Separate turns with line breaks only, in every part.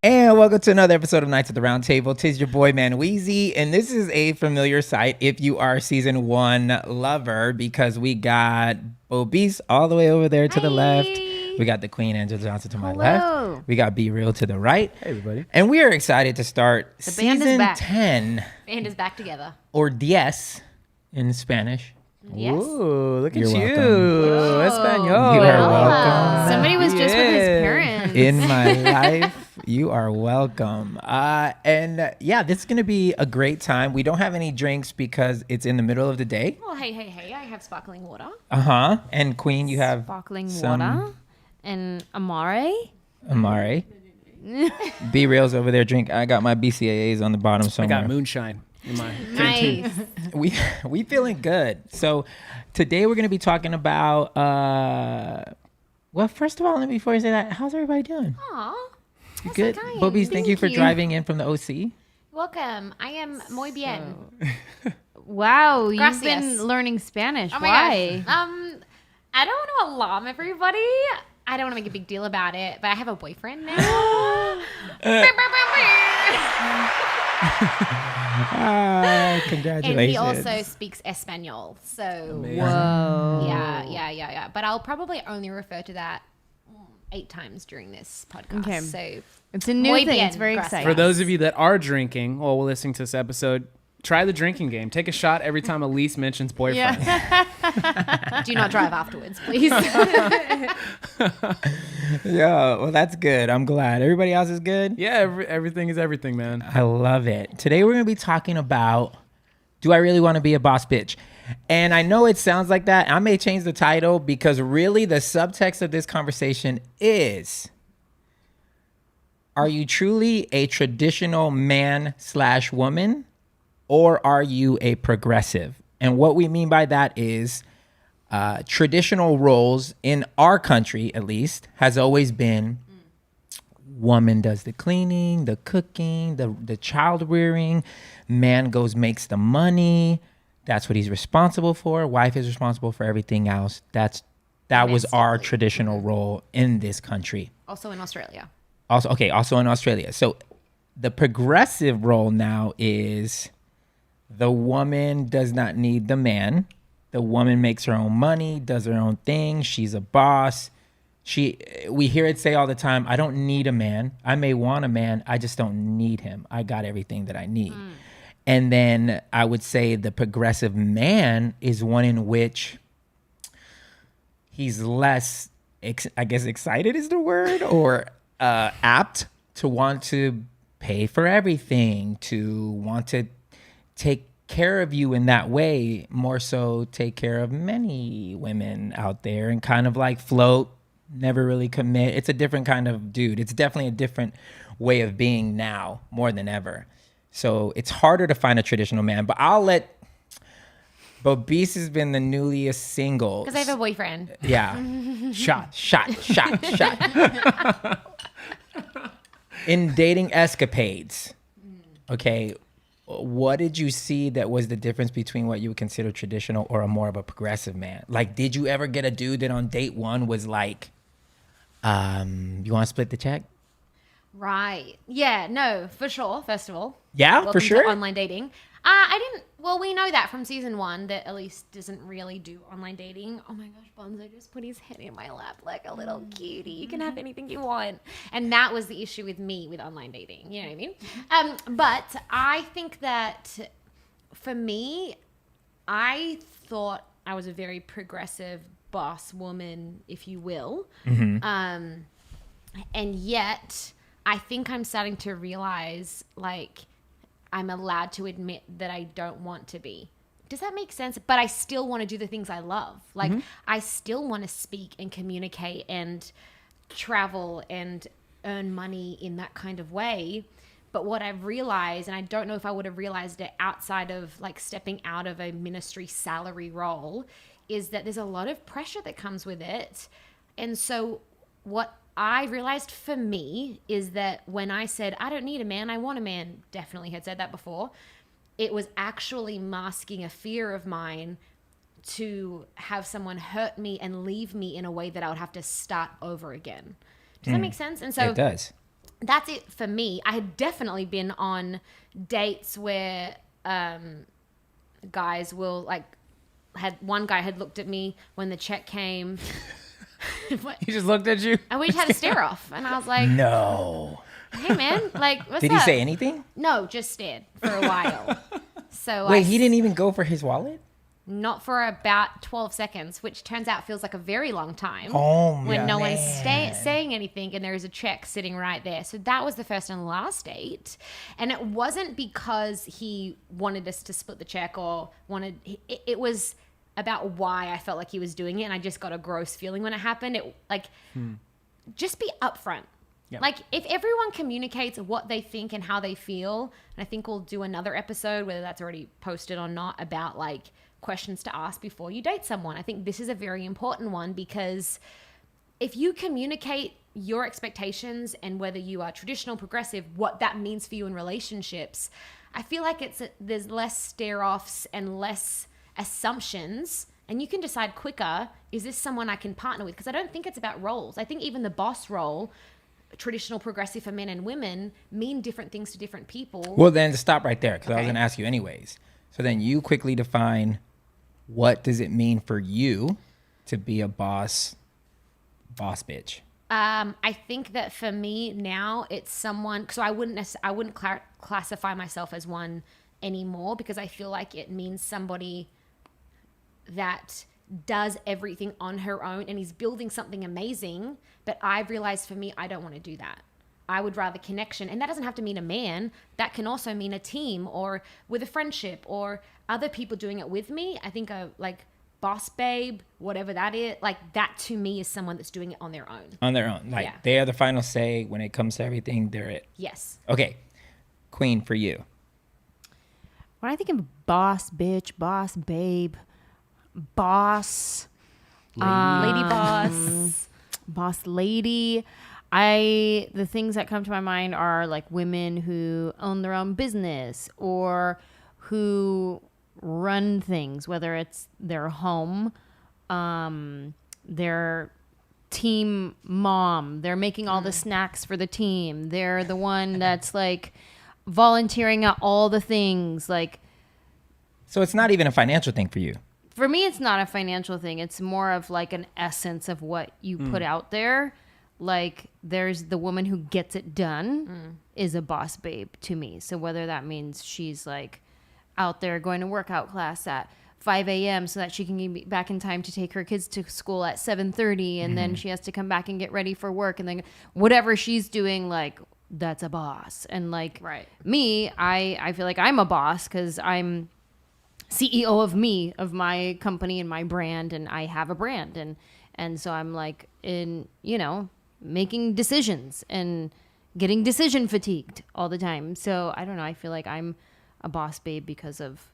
And welcome to another episode of Nights at the Round Table. Tis your boy MANWELL'S, and this is a familiar sight if you are season 1 lover, because we got Obese all the way over there to the left. We got the Queen Angela Johnson to my left. We got Be Real to the right.
Hey everybody.
And we are excited to start season 10.
Band is back together.
Or 10 in Spanish.
Yes.
Ooh, look at
You're
you.
welcome.
Espanol.
You are welcome.
Somebody was just with his parents.
In my life. You are welcome. And this is going to be a great time. We don't have any drinks because it's in the middle of the day.
Oh, hey. I have sparkling water.
Uh-huh. And Queen, you have
sparkling water and Amare.
Be Real's over there drink. I got my BCAAs on the bottom somewhere.
I got moonshine in my
Nice.
We feeling good. So today we're going to be talking about well, first of all, before you say that, how's everybody doing?
Aw.
You good? Bobbies, thank you for driving in from the OC.
Welcome. I am muy bien.
Wow,
Gracias.
you've been learning Spanish.
Oh my
Why?
gosh. I don't want to alarm everybody. I don't want to make a big deal about it, but I have a boyfriend now.
Congratulations.
And he also speaks Espanol. So,
Whoa.
yeah. But I'll probably only refer to that 8 times during this podcast.
Okay.
So
It's a new
muy
thing.
bien,
It's very
gracias.
exciting.
For those of you that are drinking while we're listening to this episode, try the drinking game. Take a shot every time ELYSE mentions boyfriend.
do not drive afterwards, please.
Yeah, well, that's good. I'm glad. Everybody else is good?
Yeah, everything is everything, man.
I love it. Today we're going to be talking about, do I really want to be a boss bitch? And I know it sounds like that. I may change the title because really the subtext of this conversation is, are you truly a traditional man/woman, or are you a progressive? And what we mean by that is traditional roles in our country, at least, has always been woman does the cleaning, the cooking, the child rearing. Man goes makes the money. That's what he's responsible for. Wife is responsible for everything else. That was our traditional role in this country.
Also in Australia.
Also in Australia. So the progressive role now is the woman does not need the man. The woman makes her own money, does her own thing. She's a boss. We hear it say all the time, I don't need a man. I may want a man. I just don't need him. I got everything that I need. And then I would say the progressive man is one in which he's less, I guess excited is the word, or apt to want to pay for everything, to want to take care of you in that way, more so take care of many women out there and kind of like float, never really commit. It's a different kind of dude. It's definitely a different way of being now more than ever. So it's harder to find a traditional man, but I'll let Bobise has been the newliest single.
Because I have a boyfriend.
Yeah. Shot. In dating escapades, okay, what did you see that was the difference between what you would consider traditional or a more of a progressive man? Like, did you ever get a dude that on date 1 was like, you want to split the check?
Right. Yeah, no, for sure, first of all.
Yeah,
Welcome
for sure.
to online dating. We know that from season 1 that ELYSE doesn't really do online dating. Oh my gosh, Bonzo just put his head in my lap like a little cutie. You can have anything you want. And that was the issue with me with online dating. You know what I mean? But I think that for me, I thought I was a very progressive boss woman, if you will. And yet I think I'm starting to realize, like, I'm allowed to admit that I don't want to be. Does that make sense? But I still want to do the things I love. Like, I still want to speak and communicate and travel and earn money in that kind of way. But what I've realized, and I don't know if I would have realized it outside of like stepping out of a ministry salary role, is that there's a lot of pressure that comes with it. And so what I realized for me is that when I said, I don't need a man, I want a man, definitely had said that before, it was actually masking a fear of mine to have someone hurt me and leave me in a way that I would have to start over again. Does that make sense? And so
It does.
that's it for me. I had definitely been on dates where guys will like, one guy had looked at me when the check came.
He just looked at you.
And we just had a stare off. And I was like,
No.
hey man, like, what's
Did
up?
he say anything?
No, just stared for a while. So
Wait, he didn't even go for his wallet?
Not for about 12 seconds, which turns out feels like a very long time.
Oh,
when no
man.
one's saying anything and there is a check sitting right there. So that was the first and last date. And it wasn't because he wanted us to split the check or it was about why I felt like he was doing it. And I just got a gross feeling when it happened. Just be upfront.
Yep.
Like, if everyone communicates what they think and how they feel, and I think we'll do another episode, whether that's already posted or not, about like questions to ask before you date someone. I think this is a very important one, because if you communicate your expectations and whether you are traditional, progressive, what that means for you in relationships, I feel like there's less stare-offs and less assumptions, and you can decide quicker, is this someone I can partner with? Because I don't think it's about roles. I think even the boss role, traditional, progressive for men and women, mean different things to different people.
Well, then stop right there, because I was
Okay.
going to ask you anyways. So then you quickly define, what does it mean for you to be a boss bitch?
I think that for me now, it's someone, so I wouldn't classify myself as one anymore, because I feel like it means somebody that does everything on her own and is building something amazing. But I've realized for me, I don't want to do that. I would rather connection. And that doesn't have to mean a man. That can also mean a team or with a friendship or other people doing it with me. I think like boss babe, whatever that is, like that to me is someone that's doing it on their own.
On their own. Like,
Yeah.
they are the final say when it comes to everything. They're it.
Yes.
Okay. Queen, for you.
When I think of boss bitch, boss babe, boss,
Lady boss.
boss lady, the things that come to my mind are like women who own their own business or who run things, whether it's their home, their team mom, they're making all the snacks for the team, they're the one that's like volunteering at all the things. Like,
So it's not even a financial thing for you.
for me, it's not a financial thing. It's more of like an essence of what you put out there. Like, there's the woman who gets it done is a boss babe to me. So whether that means she's like out there going to workout class at 5 a.m. so that she can be back in time to take her kids to school at 7:30, and then she has to come back and get ready for work, and then whatever she's doing, like, that's a boss. And like
Right.
me, I feel like I'm a boss because I'm CEO of me, of my company and my brand, and I have a brand, and so I'm like in, making decisions and getting decision fatigued all the time. So I don't know, I feel like I'm a boss babe because of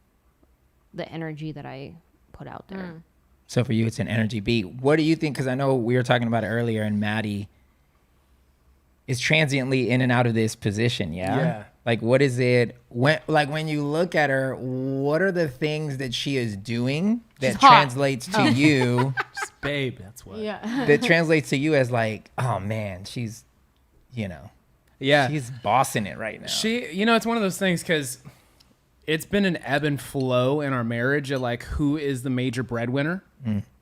the energy that I put out there.
So for you, it's an energy beat. What do you think? Because I know we were talking about it earlier, and Maddie is transiently in and out of this position. Yeah.
Yeah.
Like, what is it when you look at her? What are the things that she is doing that
She's hot.
translates to you?
Just babe, that's what.
Yeah.
That translates to you as like, oh man, she's
Yeah.
she's bossing it right now.
It's one of those things because it's been an ebb and flow in our marriage of like who is the major breadwinner.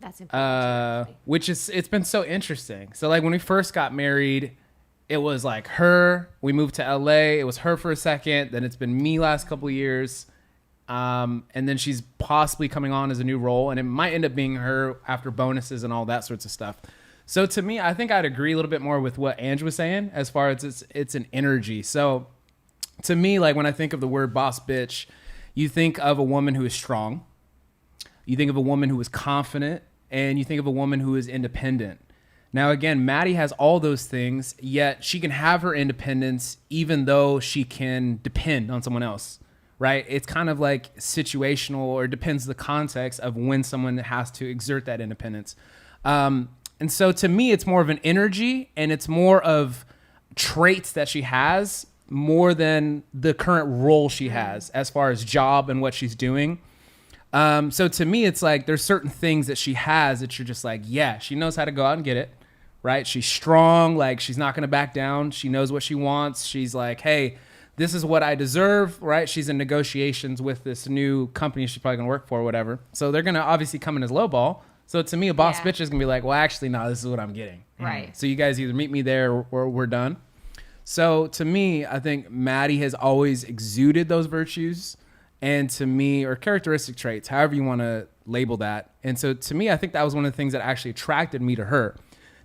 That's important.
Which it's been so interesting. So like when we first got married, it was like her. We moved to LA. It was her for a second. Then it's been me last couple of years. And then she's possibly coming on as a new role, and it might end up being her after bonuses and all that sorts of stuff. So to me, I think I'd agree a little bit more with what Ange was saying as far as it's an energy. So to me, like when I think of the word boss bitch, you think of a woman who is strong. You think of a woman who is confident, and you think of a woman who is independent. Now, again, Maddie has all those things, yet she can have her independence even though she can depend on someone else, right? It's kind of like situational, or depends the context of when someone has to exert that independence. And so to me, it's more of an energy, and it's more of traits that she has more than the current role she has as far as job and what she's doing. So to me, it's like there's certain things that she has that you're just like, yeah, she knows how to go out and get it, right? She's strong. Like, she's not going to back down. She knows what she wants. She's like, hey, this is what I deserve, right? She's in negotiations with this new company she's probably going to work for or whatever. So they're going to obviously come in as lowball. So to me, a boss bitch is going to be like, well, actually, no, this is what I'm getting.
Right.
So you guys either meet me there or we're done. So to me, I think Maddie has always exuded those virtues, and to me, or characteristic traits, however you want to label that. And so to me, I think that was one of the things that actually attracted me to her.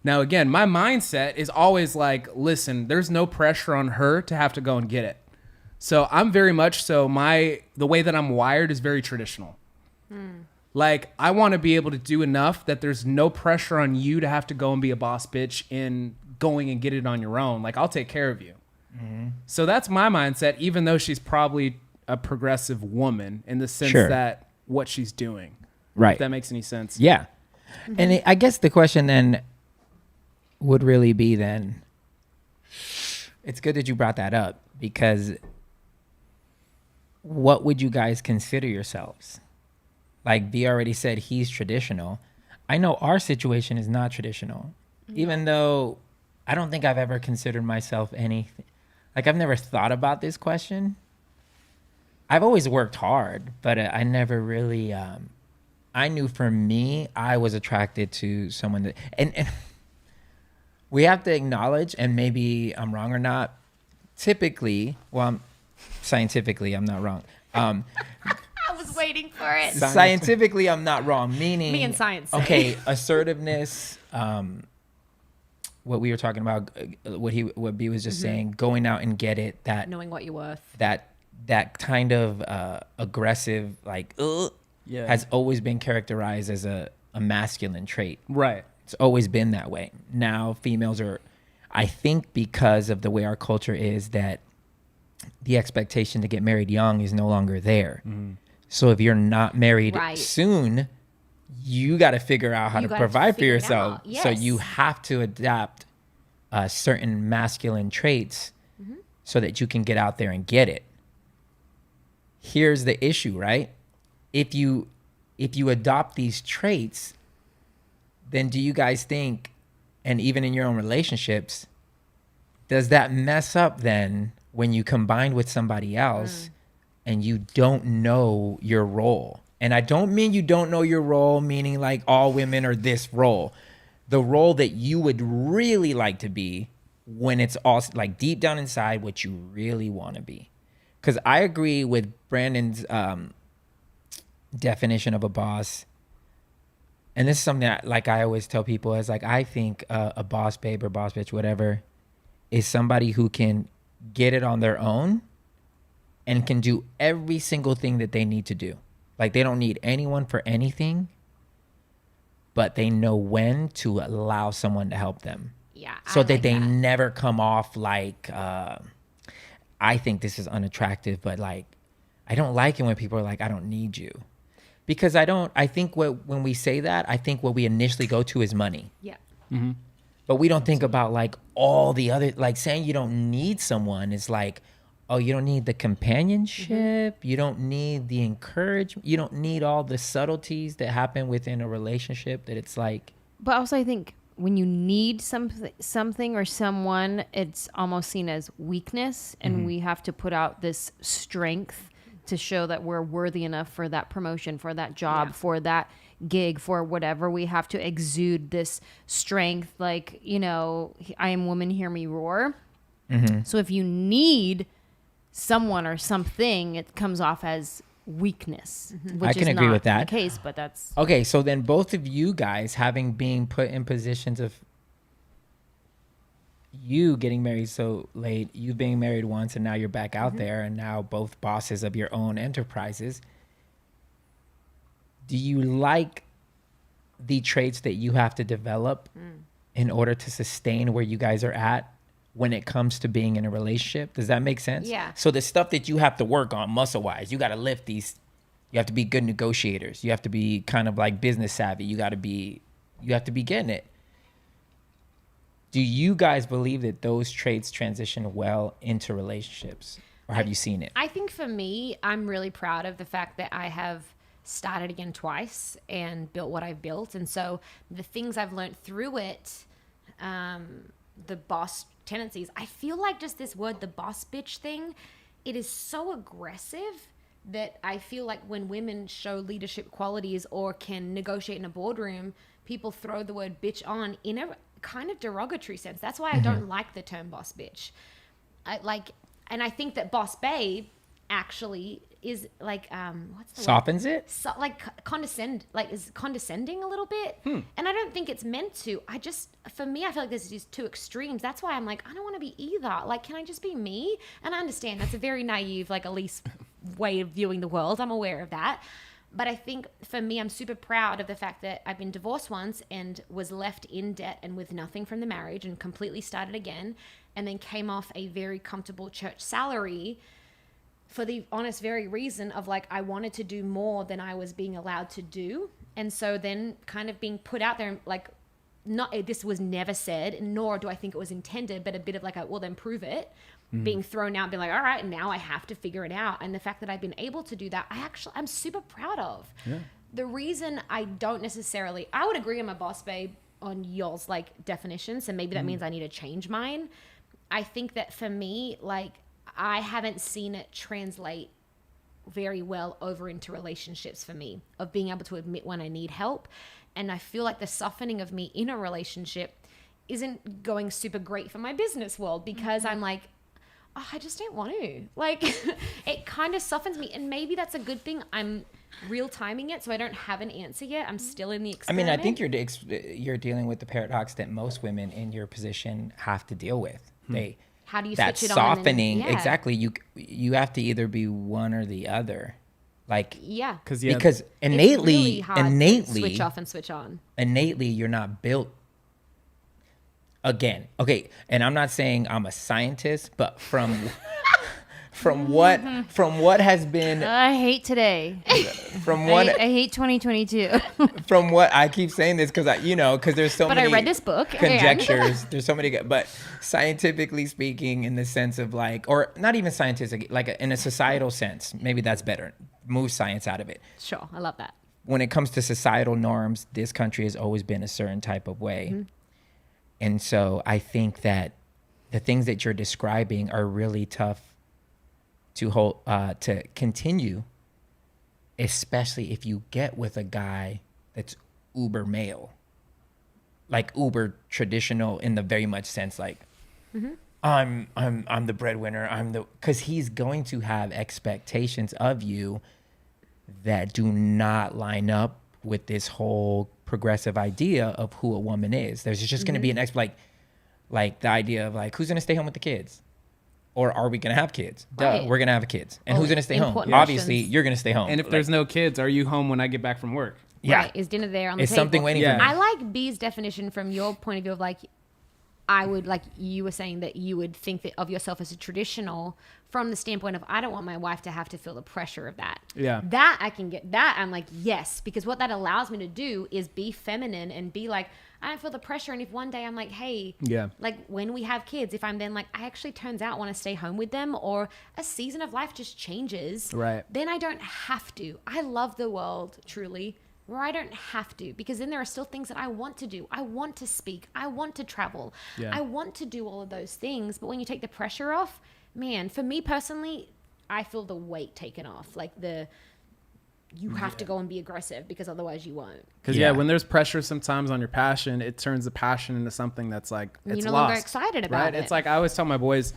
Now, again, my mindset is always like, listen, there's no pressure on her to have to go and get it. So I'm very much so, the way that I'm wired is very traditional. Like, I want to be able to do enough that there's no pressure on you to have to go and be a boss bitch in going and get it on your own. Like, I'll take care of you. So that's my mindset, even though she's probably a progressive woman in the sense that what she's doing.
Right.
If that makes any sense.
Yeah. And I guess the question then would really be then, it's good that you brought that up, because what would you guys consider yourselves? Like V already said, he's traditional. I know our situation is not traditional, even though I don't think I've ever considered myself anything. Like, I've never thought about this question. I've always worked hard, but I never really, I knew for me, I was attracted to someone that, and we have to acknowledge, and maybe I'm wrong or not, typically, well, scientifically, I'm not wrong.
I was waiting for it.
Scientifically, I'm not wrong, meaning...
Me and science say.
Okay, assertiveness, what we were talking about, what B was just saying, going out and get it, that...
Knowing what you're worth.
That kind of aggressive, like, has always been characterized as a masculine trait.
Right.
It's always been that way. Now, females are, I think because of the way our culture is, that the expectation to get married young is no longer there. So if you're not married soon, you got to figure out how to provide for yourself.
Yes.
So you have to adapt certain masculine traits so that you can get out there and get it. Here's the issue, right? If you adopt these traits, then do you guys think, and even in your own relationships, does that mess up then when you combine with somebody else and you don't know your role? And I don't mean you don't know your role, meaning like all women are this role. The role that you would really like to be, when it's all like deep down inside what you really want to be. Because I agree with Brandon's definition of a boss. And this is something that, like, I always tell people, is like, I think a boss babe or boss bitch, whatever, is somebody who can get it on their own and can do every single thing that they need to do. Like, they don't need anyone for anything, but they know when to allow someone to help them.
Yeah.
So that they never come off like, I think this is unattractive, but like, I don't like it when people are like, I don't need you. Because I think when we say that, I think what we initially go to is money.
Yeah.
But we don't think about like all the other, like saying you don't need someone is like, oh, you don't need the companionship. You don't need the encouragement. You don't need all the subtleties that happen within a relationship, that it's like.
But also, I think when you need something or someone, it's almost seen as weakness, and we have to put out this strength to show that we're worthy enough for that promotion, for that job, for that gig, for whatever. We have to exude this strength, like, you know, I am woman, hear me roar. So if you need someone or something, it comes off as weakness, which
I can
is
agree
not
with that.
the case, but that's
Okay, so then both of you guys, having been put in positions of you getting married so late, you being married once, and now you're back out there, and now both bosses of your own enterprises, do you like the traits that you have to develop in order to sustain where you guys are at when it comes to being in a relationship? Does that make sense?
Yeah.
So the stuff that you have to work on muscle-wise, you got to lift these. You have to be good negotiators. You have to be kind of like business savvy. You have to be getting it. Do you guys believe that those traits transition well into relationships, or have you seen it?
I think for me, I'm really proud of the fact that I have started again twice and built what I've built. And so the things I've learned through it the boss tendencies. I feel like just this word, the boss bitch thing, it is so aggressive that I feel like when women show leadership qualities or can negotiate in a boardroom, people throw the word bitch on in a kind of derogatory sense. That's why I don't like the term boss bitch. And I think that boss babe actually is like what's the
Softens
word?
it?
So, like is condescending a little bit. And I don't think it's meant to. For me, I feel like there's these two extremes. That's why I'm like, I don't want to be either. Like, can I just be me? And I understand that's a very naive, like ELYSE way of viewing the world. I'm aware of that. But I think for me, I'm super proud of the fact that I've been divorced once and was left in debt and with nothing from the marriage and completely started again, and then came off a very comfortable church salary for the honest very reason of like, I wanted to do more than I was being allowed to do. And so then kind of being put out there, like, this was never said, nor do I think it was intended, but a bit of like, well, then prove it. Being thrown out, being like, all right, now I have to figure it out. And the fact that I've been able to do that, I'm super proud of. Yeah. The reason I don't necessarily, I would agree I'm a boss babe on y'all's like definitions, and maybe that means I need to change mine. I think that for me, like, I haven't seen it translate very well over into relationships for me, of being able to admit when I need help. And I feel like the softening of me in a relationship isn't going super great for my business world, because I'm like, oh, I just don't want to. Like, it kind of softens me. And maybe that's a good thing. I'm real timing it, so I don't have an answer yet. I'm still in the experiment.
I mean, I think you're dealing with the paradox that most women in your position have to deal with.
How do you
that
switch it
softening,
on? Yeah.
exactly. You have to either be one or the other. Like,
yeah.
because
It's
innately,
really hard to switch off and switch on.
Innately, you're not built. Again, okay, and I'm not saying I'm a scientist, but from what has been
I hate today.
from what
I hate 2022.
from what I keep saying this because because there's so many.
But I read this book.
Conjectures. There's so many, but scientifically speaking, in the sense of like, or not even scientific, like in a societal sense, maybe that's better. Move science out of it.
Sure, I love that.
When it comes to societal norms, this country has always been a certain type of way. Mm-hmm. And so I think that the things that you're describing are really tough to hold, to continue, especially if you get with a guy that's uber male, like uber traditional in the very much sense, like I'm the breadwinner, because he's going to have expectations of you that do not line up with this whole progressive idea of who a woman is. There's just going to be an like the idea of like, who's going to stay home with the kids, or are we going to have kids?
Right.
Duh, we're going to have kids, and who's going to stay home?
Important
Obviously,
questions.
you're going to stay home.
And if there's no kids, are you home when I get back from work?
yeah,
Right, is dinner there on the
it's
table?
something waiting
Yeah.
for me.
I like B's definition from your point of view of like, I would, like you were saying that you would think that of yourself as a traditional from the standpoint of, I don't want my wife to have to feel the pressure of that.
Yeah.
That I can get, that I'm like, yes, because what that allows me to do is be feminine and be like, I don't feel the pressure. And if one day I'm like, hey, like when we have kids, if I'm then like, I actually turns out want to stay home with them, or a season of life just changes,
Right.
then I don't have to. I love the world, truly, where I don't have to, because then there are still things that I want to do. I want to speak. I want to travel.
Yeah.
I want to do all of those things. But when you take the pressure off, man, for me personally, I feel the weight taken off. Like you have to go and be aggressive, because otherwise you won't.
Because when there's pressure sometimes on your passion, it turns the passion into something that's like, it's
You're no
lost,
longer excited about
right?
it.
It's like, I always tell my boys,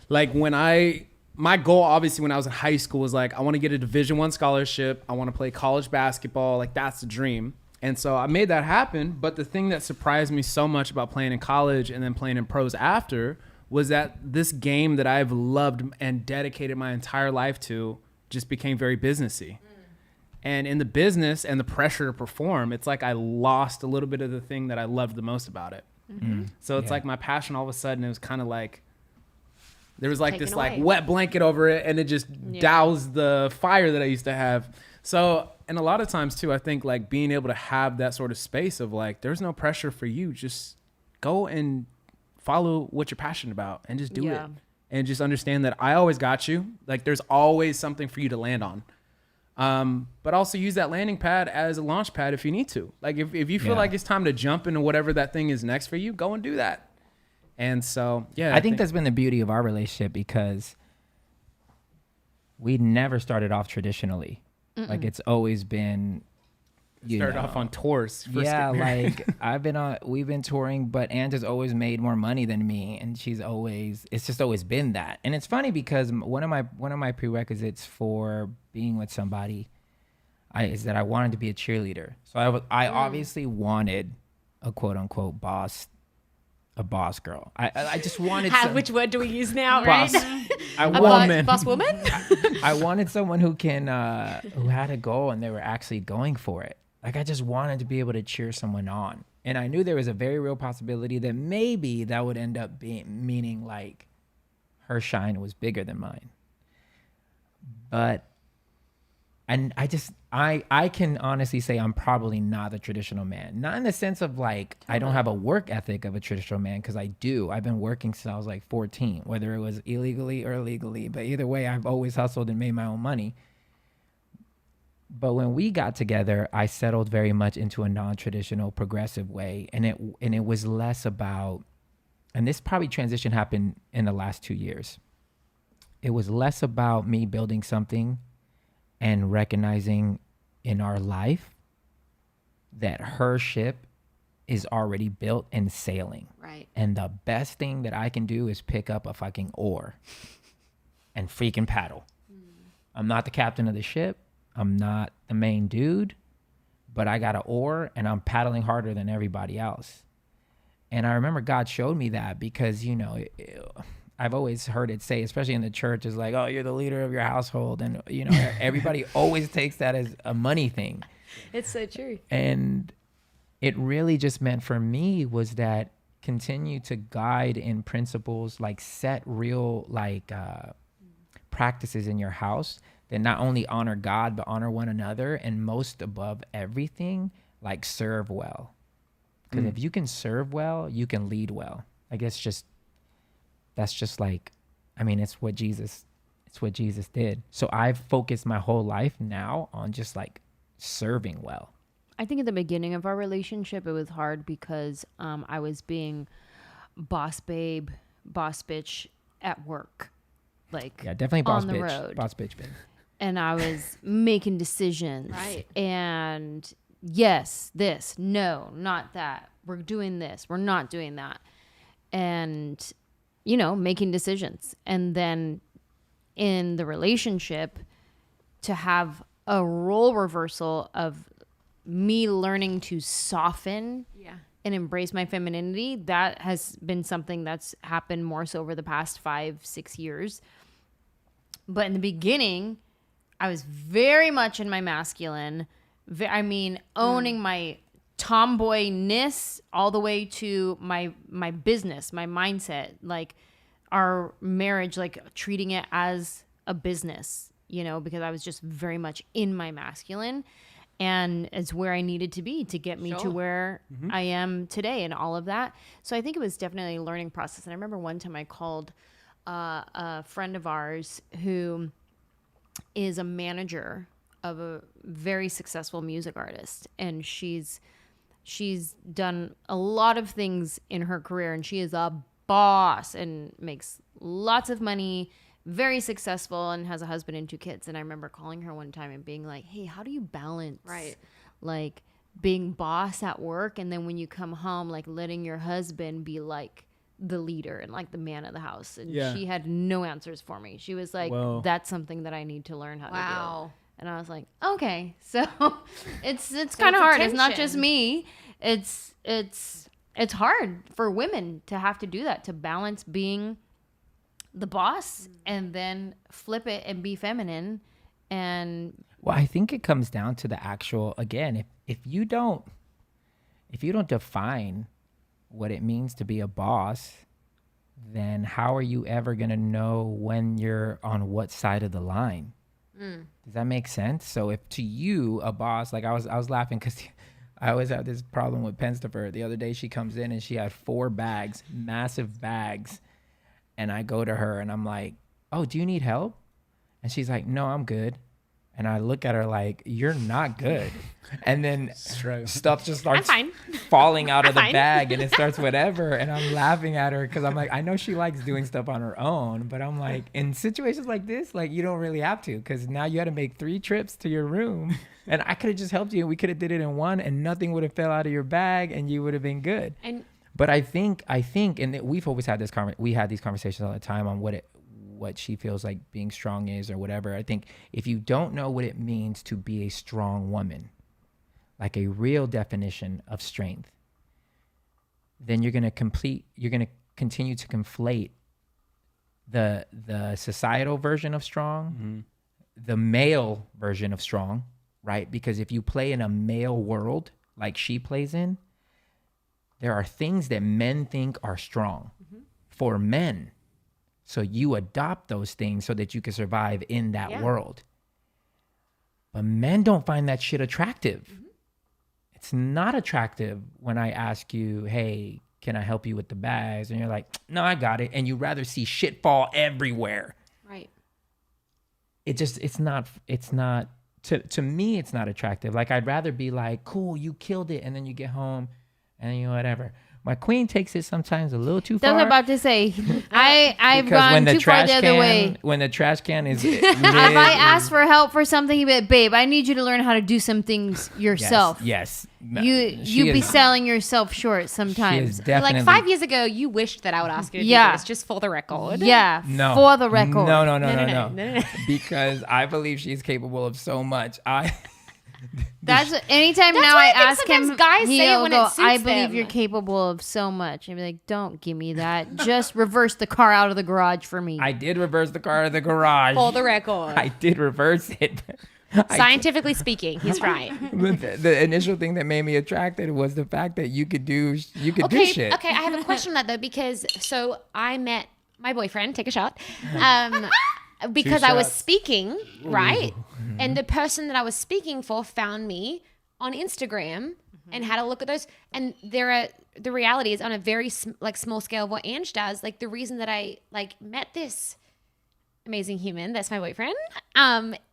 like my goal obviously when I was in high school was like, I want to get a Division I scholarship. I want to play college basketball. Like, that's the dream. And so I made that happen. But the thing that surprised me so much about playing in college and then playing in pros after was that this game that I've loved and dedicated my entire life to just became very businessy. And in the business and the pressure to perform, it's like I lost a little bit of the thing that I loved the most about it. So it's like my passion, all of a sudden, it was kind of like, there was like
Taken
this
away.
like wet blanket over it, and it just doused the fire that I used to have. So, and a lot of times too, I think like being able to have that sort of space of like, there's no pressure for you. Just go and follow what you're passionate about and just do it. And just understand that I always got you. Like, there's always something for you to land on. But also use that landing pad as a launch pad if you need to. Like if you feel like it's time to jump into whatever that thing is next for you, go and do that. And so, yeah.
I think that's been the beauty of our relationship because we never started off traditionally. Like it's always been,
started off on tours.
Yeah, like we've been touring, but Anja's always made more money than me, and it's just always been that. And it's funny because one of my prerequisites for being with somebody is that I wanted to be a cheerleader. So I obviously wanted a quote unquote a boss girl. I just wanted
Which word do we use now,
boss,
right?
Boss
woman?
I wanted someone who had a goal and they were actually going for it. Like I just wanted to be able to cheer someone on. And I knew there was a very real possibility that maybe that would end up meaning like her shine was bigger than mine. But I can honestly say I'm probably not a traditional man. Not in the sense of like, I don't have a work ethic of a traditional man, because I do. I've been working since I was like 14, whether it was illegally or legally. But either way, I've always hustled and made my own money. But when we got together, I settled very much into a non-traditional, progressive way. And it was less about, and this probably transition happened in the last 2 years. It was less about me building something and recognizing in our life that her ship is already built and sailing.
Right.
And the best thing that I can do is pick up a fucking oar and freaking paddle. I'm not the captain of the ship. I'm not the main dude, but I got an oar and I'm paddling harder than everybody else. And I remember God showed me that because, I've always heard it say, especially in the church, is like, oh, you're the leader of your household. And, everybody always takes that as a money thing.
It's so true.
And it really just meant for me was that continue to guide in principles, like set real practices in your house that not only honor God, but honor one another. And most above everything, like serve well. Because if you can serve well, you can lead well. Like that's just like, it's what Jesus did. So I've focused my whole life now on just like serving well.
I think at the beginning of our relationship, it was hard because I was being boss babe, boss bitch at work. Like,
yeah, definitely boss
on the
bitch,
road.
boss bitch, babe.
And I was making decisions.
Right.
And yes, this, no, not that. We're doing this. We're not doing that. And, making decisions. And then in the relationship, to have a role reversal of me learning to soften and embrace my femininity, that has been something that's happened more so over the past 5-6 years. But in the beginning, I was very much in my masculine. Owning my tomboyness all the way to my business, my mindset, like our marriage, like treating it as a business, because I was just very much in my masculine, and it's where I needed to be to get me to where I am today and all of that. So I think it was definitely a learning process. And I remember one time I called a friend of ours who is a manager of a very successful music artist, and she's done a lot of things in her career, and she is a boss and makes lots of money, very successful, and has a husband and 2 kids. And I remember calling her one time and being like, hey, how do you balance like being boss at work, and then when you come home, like letting your husband be like the leader and like the man of the house? And she had no answers for me. She was like, that's something that I need to learn how to do. And I was like, okay. So it's kind of hard. It's not just me. It's hard for women to have to do that, to balance being the boss and then flip it and be feminine. And
well, I think it comes down to the actual, again, if you don't define what it means to be a boss, then how are you ever going to know when you're on what side of the line? Does that make sense? So if to you, a boss, like I was laughing because I always have this problem with Penstifer. The other day she comes in and she had 4 bags, massive bags. And I go to her and I'm like, oh, do you need help? And she's like, no, I'm good. And I look at her like, you're not good. And then
Struggle.
stuff just starts
fine.
falling out of the
fine.
bag and it starts whatever. And I'm laughing at her because I'm like, I know she likes doing stuff on her own, but I'm like, in situations like this, like you don't really have to, because now you had to make 3 trips to your room and I could have just helped you. We could have did it in one and nothing would have fell out of your bag and you would have been good. But I think, and we've always had we had these conversations all the time on what she feels like being strong is or whatever. I think if you don't know what it means to be a strong woman, like a real definition of strength, then you're going to continue to conflate the societal version of strong, the male version of strong, right? Because if you play in a male world like she plays in, there are things that men think are strong for men. So you adopt those things so that you can survive in that world. But men don't find that shit attractive. It's not attractive when I ask you, hey, can I help you with the bags? And you're like, no, I got it. And you'd rather see shit fall everywhere.
Right.
It's not, to me, it's not attractive. Like, I'd rather be like, cool, you killed it. And then you get home and you know, whatever. My queen takes it sometimes a little too far.
That's what I'm about to say. I've
because
gone too far the other way.
When the trash can is...
If I ask for help for something, he'd be like, babe, I need you to learn how to do some things yourself.
Yes.
You be selling yourself short sometimes.
Definitely.
Like 5 years ago, you wished that I would ask you to do this, just for the record.
Yeah,
No.
for the record.
No. Because I believe she's capable of so much.
That's anytime
That's
now
why
I
I think
ask
sometimes
him,
guys say it
he'll
when it
go,
suits
I believe
them."
you're capable of so much. And be like, don't give me that. Just reverse the car out of the garage for me.
I did reverse the car to the garage.
For the record.
I did reverse it.
Scientifically speaking, he's right.
The initial thing that made me attracted was the fact that you could do shit.
Okay, I have a question on that though, because so I met my boyfriend, take a shot, because I was
shots.
speaking, right? And the person that I was speaking for found me on Instagram and had a look at those. And the reality is, on a very small scale of what Ange does, like the reason that I met this amazing human that's my boyfriend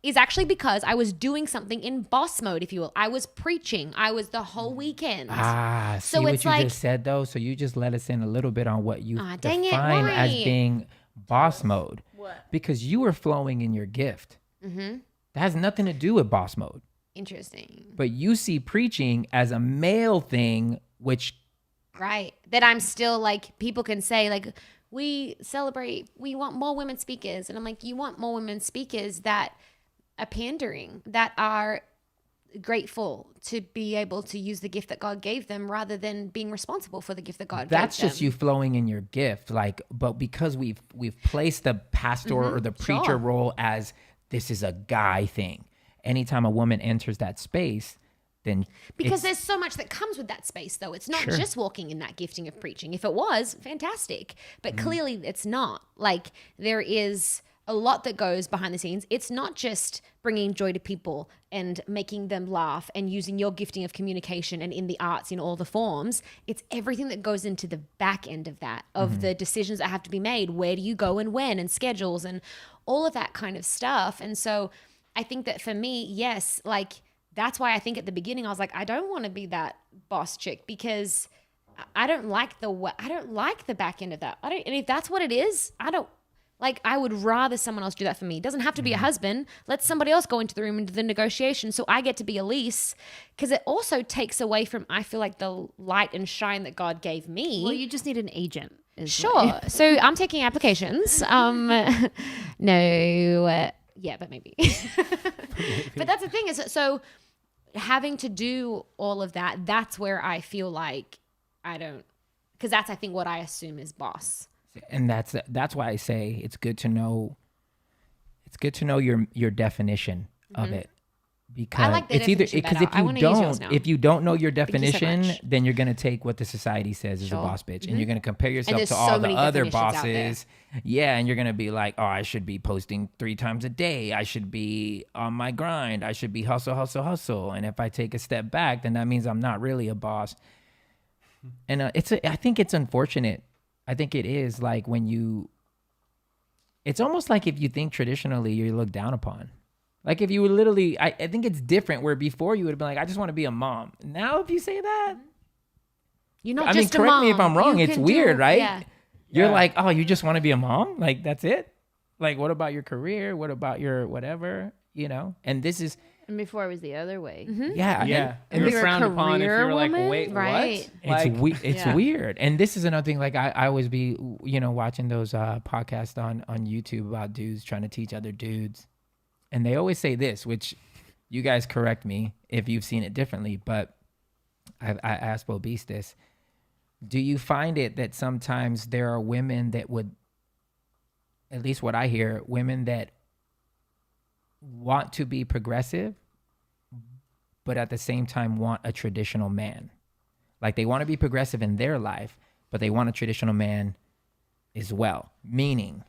is actually because I was doing something in boss mode, if you will. I was preaching. I was the whole weekend.
See
So
what
it's
you
like-
just said though? So you just let us in a little bit on what you
dang it,
define as
why?
being boss mode. What? Because you were flowing in your gift. That has nothing to do with boss mode.
Interesting.
But you see preaching as a male thing, which...
Right. That I'm still like, people can say like, we want more women speakers. And I'm like, you want more women speakers that are pandering, that are grateful to be able to use the gift that God gave them rather than being responsible for the gift that God
That's
gave them.
just you flowing in your gift. Like, but because we've placed the pastor or the preacher
Sure.
role as this is a guy thing. Anytime a woman enters that space, then
Because
it's-
there's so much that comes with that space, though. It's not just walking in that gifting of preaching. If it was, fantastic. But clearly it's not. Like, there is a lot that goes behind the scenes. It's not just bringing joy to people and making them laugh and using your gifting of communication and in the arts in all the forms. It's everything that goes into the back end of that, of the decisions that have to be made. Where do you go and when, and schedules and all of that kind of stuff. And so I think that for me, yes, like, that's why I think at the beginning I was like, I don't want to be that boss chick, because I don't like the back end of that. And if that's what it is, I would rather someone else do that for me. It doesn't have to be a husband. Let somebody else go into the room, into the negotiation, so I get to be ELYSE, because it also takes away from, I feel like, the light and shine that God gave me.
Well, you just need an agent.
Sure. So I'm taking applications. Yeah, but maybe. But that's the thing, is so having to do all of that, that's where I feel like I don't, because that's, I think, what I assume is boss.
and that's why I say it's good to know. It's good to know your definition of it, because
I like the
it's either
definition
because
better. I wanna use yours now.
if you don't know your
you so
definition,
much.
then you're gonna take what the society says is a
Sure.
boss bitch, and you're gonna compare yourself
there's
to
so
all the
many
other
definitions out there.
bosses. Yeah, and you're gonna be like, oh, I should be posting 3 times a day. I should be on my grind. I should be hustle. And if I take a step back, then that means I'm not really a boss. And I think it's unfortunate. I think it is, like, when you. It's almost like if you think traditionally, you're looked down upon. Like if you would literally, I think it's different where before you would have been like, I just want to be a mom. Now if you say that,
You're not
I mean,
just a
correct
mom.
me if I'm wrong.
You
It's
can
weird, right?
Yeah.
You're
Yeah.
like, oh, you just want to be a mom? Like that's it? Like what about your career? What about your whatever? You know? And this is,
And before it was the other way.
yeah.
Yeah.
And
And
this,
you're frowned upon if you
career
were like,
woman?
wait,
Right.
what?
it's it's
Yeah.
weird. And this is another thing. Like I always be, you know, watching those podcasts on YouTube about dudes trying to teach other dudes. And they always say this, which you guys correct me if you've seen it differently, but I asked Bo Beast this. Do you find it that sometimes there are women that would, at least what I hear, women that want to be progressive, but at the same time want a traditional man? Like they want to be progressive in their life, but they want a traditional man as well. Meaning,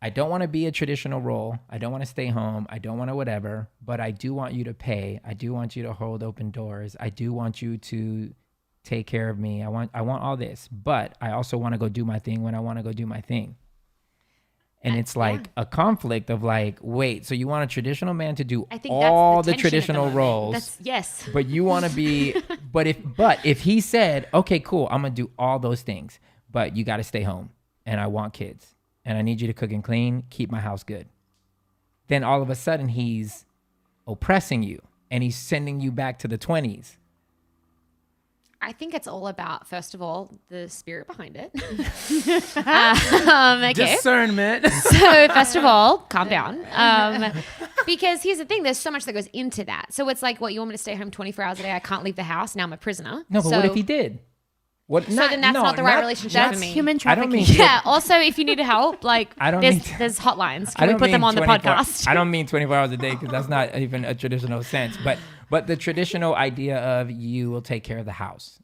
I don't want to be a traditional role. I don't want to stay home. I don't want to whatever, but I do want you to pay. I do want you to hold open doors. I do want you to take care of me. I want all this, but I also want to go do my thing when I want to go do my thing. And it's like a conflict of like, wait, so you want a traditional man to do
I think
all
that's
the
the tension at the
traditional
moment.
roles,
Yes.
but you want to be, but if he said, okay, cool, I'm going to do all those things, but you got to stay home and I want kids and I need you to cook and clean, keep my house good. Then all of a sudden he's oppressing you and he's sending you back to the 20s.
I think it's all about, first of all, the spirit behind it. Okay.
Discernment.
So first of all, calm down. Because here's the thing, there's so much that goes into that. So it's like, what, you want me to stay home 24 hours a day? I can't leave the house. Now I'm a prisoner.
No, but what if he did? What?
So then that's not the right relationship for me.
Human
I don't
trafficking.
mean.
Yeah. Also, if you need help, like
I don't
there's
mean-
there's hotlines.
I
Can we
don't
put them
mean
on the
24
podcast?
I don't mean 24 hours a day because that's not even a traditional sense. But the traditional idea of you will take care of the house.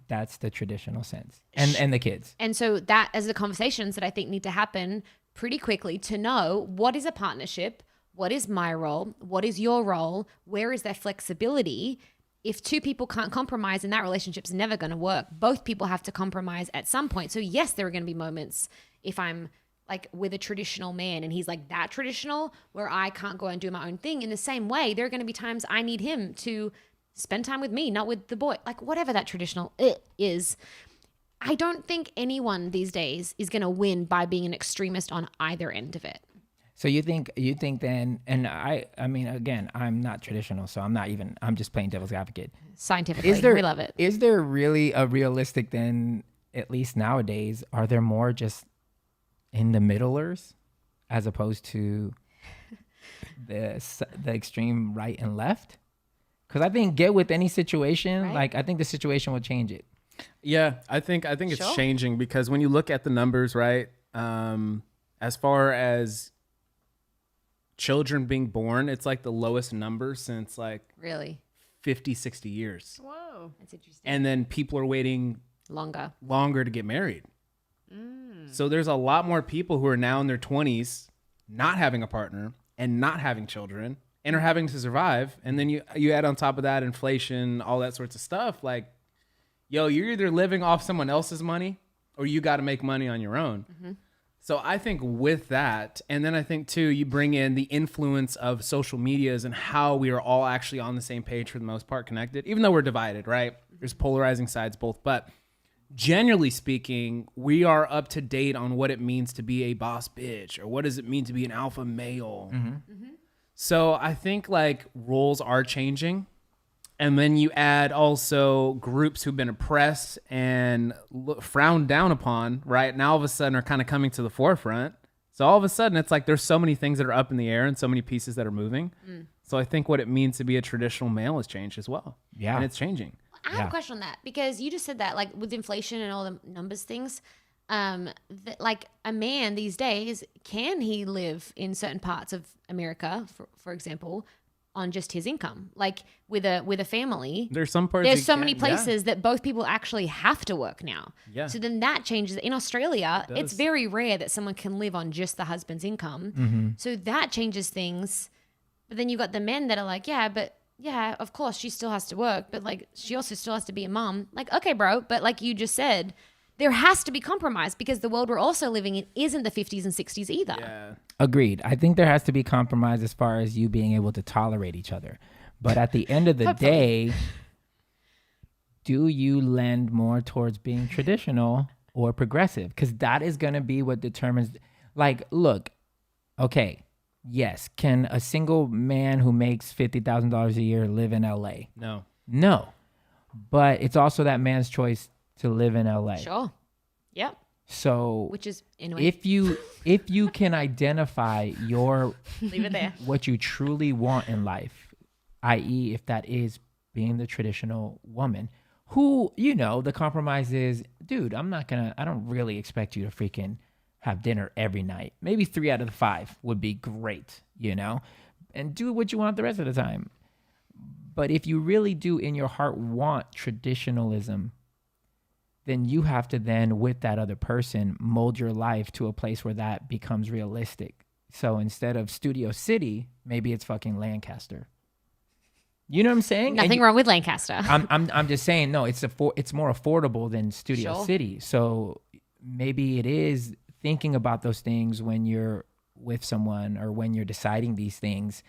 That's the traditional sense. And the kids.
And so that is the conversations that I think need to happen pretty quickly to know what is a partnership, what is my role, what is your role, where is there flexibility. If two people can't compromise, then that relationship's never going to work. Both people have to compromise at some point. So yes, there are going to be moments if I'm like with a traditional man and he's like that traditional where I can't go and do my own thing. In the same way, there are going to be times I need him to spend time with me, not with the boy, like whatever that traditional it is. I don't think anyone these days is going to win by being an extremist on either end of it.
So you think then, and I mean, again, I'm not traditional, so I'm just playing devil's advocate.
Scientifically, we love it.
Is there really a realistic then, at least nowadays, are there more just in the middlers as opposed to the extreme right and left? Because I think get with any situation,
Right.
like I think the situation will change it.
Yeah, I think it's
Sure.
changing because when you look at the numbers, right, as far as children being born, it's like the lowest number since like
Really?
50, 60 years.
Whoa.
That's interesting.
And then people are waiting longer to get married. So there's a lot more people who are now in their 20s not having a partner and not having children and are having to survive. And then you add on top of that inflation, all that sorts of stuff. Like, yo, you're either living off someone else's money or you got to make money on your own. So I think with that, and then I think too, you bring in the influence of social medias and how we are all actually on the same page for the most part, connected, even though we're divided, right? There's polarizing sides both, but generally speaking, we are up to date on what it means to be a boss bitch or what does it mean to be an alpha male. So I think like roles are changing. And then you add also groups who've been oppressed and frowned down upon, right? Now all of a sudden are kind of coming to the forefront. So all of a sudden it's like there's so many things that are up in the air and so many pieces that are moving. So I think what it means to be a traditional male has changed as well.
Yeah.
And it's changing.
I have a question on that because you just said that, like with inflation and all the numbers things, that like a man these days, can he live in certain parts of America, for example, on just his income? Like with a family,
There's some parts.
there's
you
so
can't-
many
yeah.
places that both people actually have to work now.
Yeah.
So then that changes. In Australia,
It
it's
does.
very rare that someone can live on just the husband's income. So that changes things. But then you've got the men that are like, yeah, of course she still has to work, but like she also still has to be a mom. Like, okay, bro, but like you just said, there has to be compromise because the world we're also living in isn't the 50s and 60s either.
Yeah.
Agreed. I think there has to be compromise as far as you being able to tolerate each other. But at the end of the day, do you lend more towards being traditional or progressive? Because that is going to be what determines, like, look, okay, yes, can a single man who makes $50,000 a year live in LA?
No.
No. But it's also that man's choice to live in LA.
Sure. Yep.
So
Which is, anyway,
if you can identify your
leave it there.
what you truly want in life, i.e. if that is being the traditional woman, who, you know, the compromise is, dude, I don't really expect you to freaking have dinner every night. Maybe 3 out of the 5 would be great, you know, and do what you want the rest of the time. But if you really do in your heart want traditionalism, then you have to then, with that other person, mold your life to a place where that becomes realistic. So instead of Studio City, maybe it's fucking Lancaster. You know what I'm saying?
Nothing wrong with Lancaster.
I'm just saying, no, it's more affordable than Studio
Sure.
City. So maybe it is thinking about those things when you're with someone or when you're deciding these things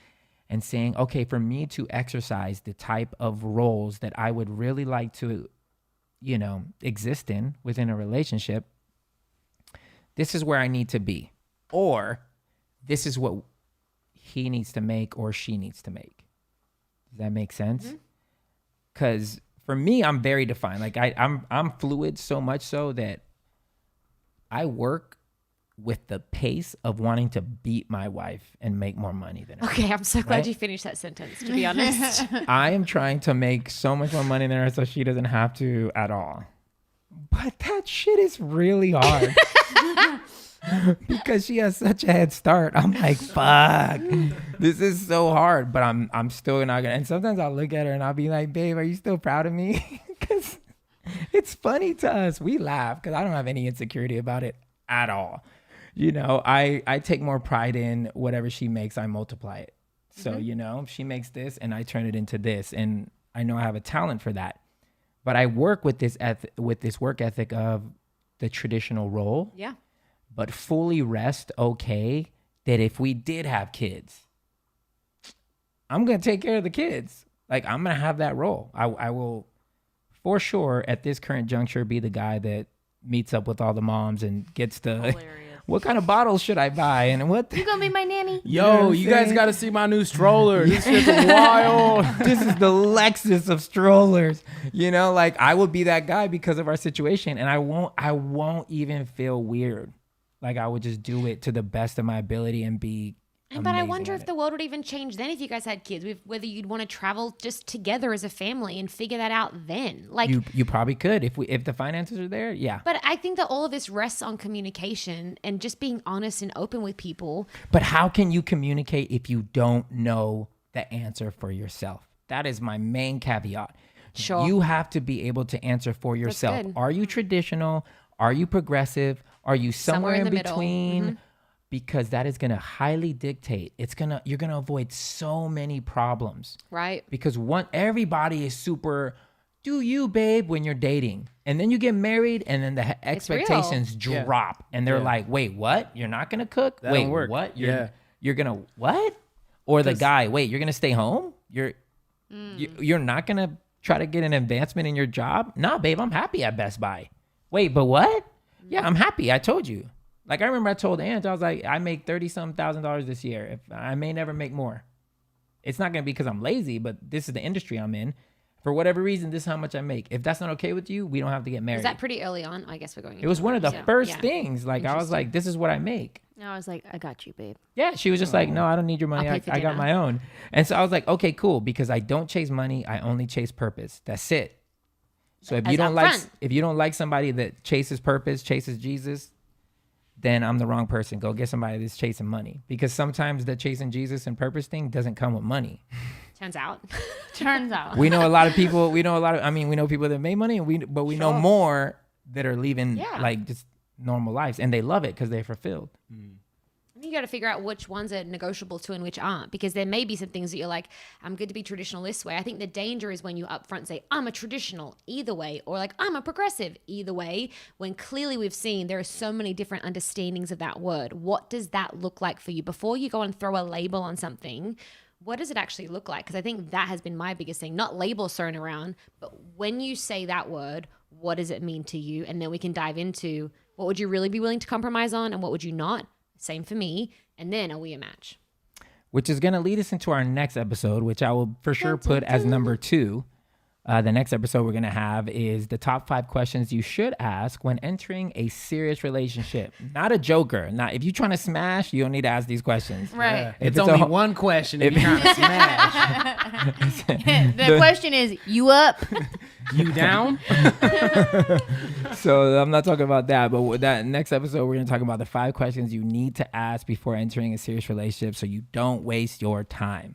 and saying, okay, for me to exercise the type of roles that I would really like to, you know, exist in within a relationship, this is where I need to be. Or this is what he needs to make or she needs to make. Does that make sense? Because for me, I'm very defined. Like I'm fluid so much so that I work with the pace of wanting to beat my wife and make more money than her.
Okay, I'm so glad
Right?
you finished that sentence, to be honest.
I am trying to make so much more money than her so she doesn't have to at all. But that shit is really hard. Because she has such a head start. I'm like, fuck. This is so hard. But I'm still not gonna. And sometimes I'll look at her and I'll be like, babe, are you still proud of me? Because it's funny to us. We laugh because I don't have any insecurity about it at all. You know, I take more pride in whatever she makes, I multiply it. So, you know, she makes this and I turn it into this. And I know I have a talent for that. But I work with this work ethic of the traditional role.
Yeah.
But fully rest okay that if we did have kids, I'm going to take care of the kids. Like, I'm going to have that role. I will, for sure, at this current juncture, be the guy that meets up with all the moms and gets the, what kind of bottles should I buy? And what?
You gonna be my nanny?
Yo, you guys got to see my new stroller. This shit's wild.
This is the Lexus of strollers. You know, like, I will be that guy because of our situation. And I won't even feel weird. Like, I would just do it to the best of my ability and be
But I
amazing
wonder
at
if
it.
the world would even change then if you guys had kids, whether you'd want to travel just together as a family and figure that out then. Like,
You probably could if the finances are there. Yeah.
but I think that all of this rests on communication and just being honest and open with people.
But how can you communicate if you don't know the answer for yourself? That is my main caveat.
Sure.
You have to be able to answer for yourself.
good.
Are you traditional? Are you progressive? Are you somewhere in
the middle.
between? Because that is going to highly dictate. You're going to avoid so many problems.
Right.
Because everybody is super, do you, babe, when you're dating. And then you get married and then the
real.
expectations drop. And they're like, wait, what? You're not going to cook?
That
Wait,
don't work.
what?
Yeah.
You're going to what? Or the guy, wait, you're going to stay home? You're not going to try to get an advancement in your job? Nah, babe, I'm happy at Best Buy. Wait, but what? Yeah, I'm happy. I told you. Like, I remember I told Ange, I was like, I make $30,000 this year. If I may never make more. It's not going to be because I'm lazy, but this is the industry I'm in. For whatever reason, this is how much I make. If that's not okay with you, we don't have to get married.
Was that pretty early on? I guess we're going.
It was one of the first
things.
things. Like, I was like, this is what I make.
And I was like, I got you, babe.
Yeah, she was just like, no, I don't need your money.
I'll
I
pay for
got
dinner.
my own. And so I was like, okay, cool. Because I don't chase money. I only chase purpose. That's it. So if you don't like somebody that chases purpose, chases Jesus, then I'm the wrong person. Go get somebody that's chasing money. Because sometimes the chasing Jesus and purpose thing doesn't come with money.
Turns out.
Turns out.
We know a lot of people, we know people that make money, but we know more that are leaving like just normal lives. And they love it because they're fulfilled.
I You got to figure out which ones are negotiable to and which aren't, because there may be some things that you're like, I'm good to be traditional this way. I think the danger is when you upfront say, I'm a traditional either way, or like, I'm a progressive either way, when clearly we've seen there are so many different understandings of that word. What does that look like for you? Before you go and throw a label on something, what does it actually look like? Because I think that has been my biggest thing, not labels thrown around, but when you say that word, what does it mean to you? And then we can dive into what would you really be willing to compromise on and what would you not? Same for me. And then are we a match?
Which is going to lead us into our next episode, which I will for sure put as number 2. The next episode we're going to have is the top 5 questions you should ask when entering a serious relationship. Not a joker. Not if you're trying to smash, you don't need to ask these questions.
Right.
Yeah. It's only one question if you're trying to smash.
The question is, you up?
You down?
So I'm not talking about that, but with that next episode, we're going to talk about the 5 questions you need to ask before entering a serious relationship so you don't waste your time.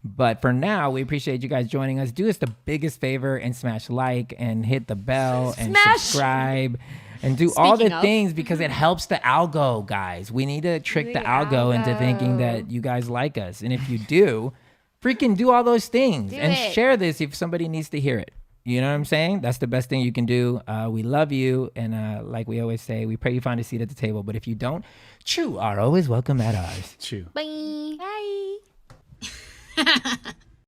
But for now, we appreciate you guys joining us. Do us the biggest favor and smash like and hit the bell and subscribe and do all the things because it helps the algo, guys. We need to trick the algo into thinking that you guys like us. And if you do, freaking do all those things and share this if somebody needs to hear it. You know what I'm saying? That's the best thing you can do. We love you. And like we always say, we pray you find a seat at the table. But if you don't, you are always welcome at ours.
Chew.
Bye. Bye.